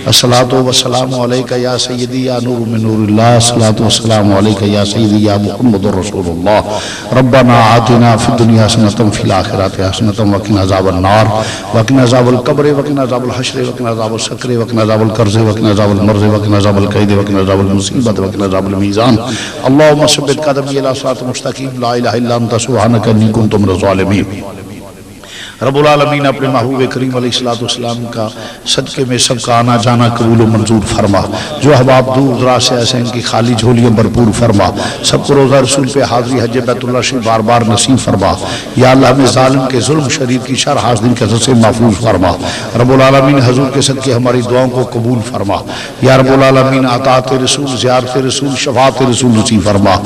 Speaker 1: الصلاة والسلام عليك يا سيدي يا نور من نور الله الصلاة والسلام عليك يا سيدي يا محمد رسول الله ربنا آتنا في الدنيا حسنة وفي الآخرة حسنة وقنا عذاب النار وقنا عذاب القبر وقنا عذاب الحشر وقنا عذاب السكر وقنا عذاب القرز وقنا عذاب المرض وقنا عذاب الكيد وقنا عذاب المصيبة وقنا عذاب الميزان اللهم ثبت قدمي على صراط مستقيم لا إله إلا أنت سبحانك إني كنت من الظالمين رب العالمین اپنے محبوب کریم علیہ السلام کا صدقے میں سب کا آنا جانا قبول و منظور فرما جو احباب دور دراز سے ایسے ان کی خالی جھولیاں بھرپور فرما سب کو روزہ رسول پہ حاضری حج بیت اللہ شریف بار بار نصیب فرما یا اللہ ہمیں ظالم کے ظلم شریر کی شر حاسدین کے سے محفوظ فرما رب العالمین حضور کے صدقے ہماری دعاؤں کو قبول فرما یا رب العالمین اطاعت رسول زیارت رسول شفاعت رسول نصیب فرما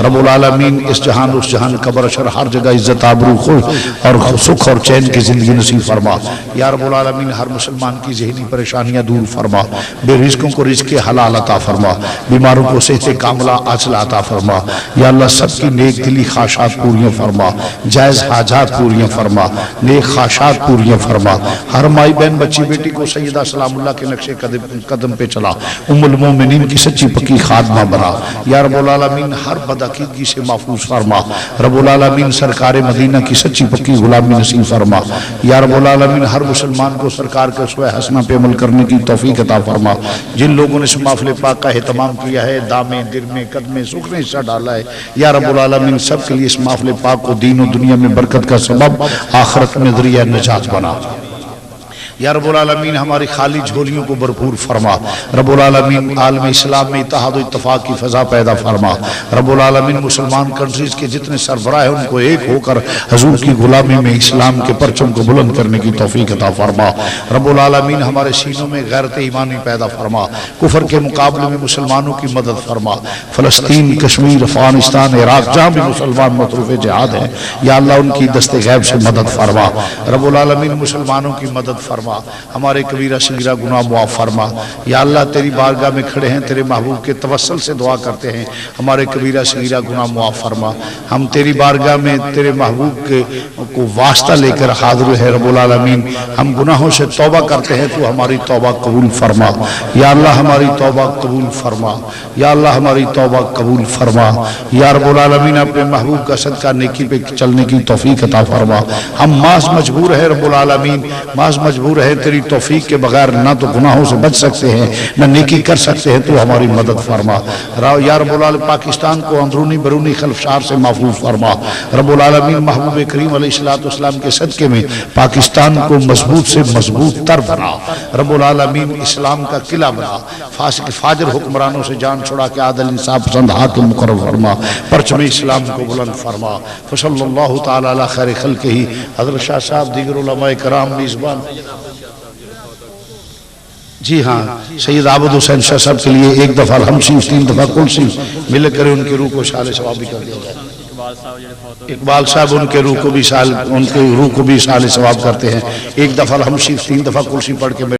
Speaker 1: رب العالمین اس جہان اس جہان قبر اشر ہر جگہ عزت آبرو خوش اور سکھ اور چین کی زندگی نصیب فرما یا رب العالمین ہر مسلمان کی ذہنی پریشانیاں دور فرما بے رزقوں کو رزق حلال عطا فرما بیماروں کو صحت کاملہ عاجل عطا فرما یا اللہ سب کی نیک دلی خواہشات پوریاں فرما جائز حاجات پوریاں فرما نیک خواہشات پوریاں فرما ہر مائی بہن بچی بیٹی کو سیدہ سلام اللہ کے نقش قدم پہ چلا ام المومنین کی سچی پکی خادمہ بنا یا رب العالمین ہر بدعقیدگی سے محفوظ فرما رب العالمین سرکار مدینہ کی سچی پکی غلامی نصیب فرما یا رب العالمین ہر مسلمان کو سرکار کے اسوہ حسنہ پہ عمل کرنے کی توفیق عطا فرما جن لوگوں نے اس محفل پاک کا اہتمام کیا ہے دامیں درمیں قدمیں سکھ نے حصہ ڈالا ہے یا رب العالمین سب کے لیے اس محفل پاک کو دین و دنیا میں برکت کا سبب آخرت میں ذریعہ نجات بنا یا رب العالمین ہماری خالی جھولیوں کو بھرپور فرما رب العالمین عالم اسلام میں اتحاد و اتفاق کی فضا پیدا فرما رب العالمین مسلمان کنٹریز کے جتنے سربراہ ہیں ان کو ایک ہو کر حضور کی غلامی میں اسلام کے پرچم کو بلند کرنے کی توفیق عطا فرما رب العالمین ہمارے سینوں میں غیرت ایمانی پیدا فرما کفر کے مقابلے میں مسلمانوں کی مدد فرما فلسطین کشمیر افغانستان عراق جہاں بھی مسلمان مطروف جہاد ہیں یا اللہ ان کی دست غیب سے مدد فرما رب العالمین مسلمانوں کی مدد فرما ہمارے کبیرہ صغیرہ گناہ معاف فرما یا اللہ تیری بارگاہ میں کھڑے ہیں تیرے محبوب کے توسل سے دعا کرتے ہیں ہمارے کبیرہ صغیرہ گناہ معاف فرما ہم تیری بارگاہ میں تیرے محبوب کو واسطہ لے کر حاضر ہے رب العالمین ہم گناہوں سے توبہ کرتے ہیں تو ہماری توبہ قبول فرما یا اللہ ہماری توبہ قبول فرما یا اللہ ہماری توبہ قبول فرما یا رب العالمین اپنے محبوب کا صدقہ نیکی پہ چلنے کی توفیق عطا فرما ہم محض مجبور ہے رب العالمین محض مجبور ہے تیری توفیق کے بغیر نہ تو گناہوں سے بچ سکتے ہیں نہ نیکی کر سکتے ہیں تو ہماری مدد فرما یا رب العالمین پاکستان کو اندرونی برونی خلفشار سے محفوظ فرما رب العالمین محبوب کریم علیہ السلام کے صدقے میں پاکستان کو مضبوط سے مضبوط تر بنا رب العالمین اسلام کا قلعہ بنا فاسق فاجر حکمرانوں سے جان چھڑا کے عادل انصاف پسند حاکم مقرر فرما پرچم اسلام کو بلند فرما فصلی اللہ تعالی علی خیر خلقہ حضرت شاہ صاحب دیگر علماء کرام میزبان جی ہاں سید عابد حسین شاہ صاحب کے لیے ایک دفعہ الحمد 3 دفعہ کل سی مل کر ان کی روح کو اشعال ثواب بھی کر دیا جائے اقبال صاحب ان کے روح کو بھی اشعال ثواب کرتے ہیں ایک دفعہ الحمد 3 دفعہ کل سی پڑھ کے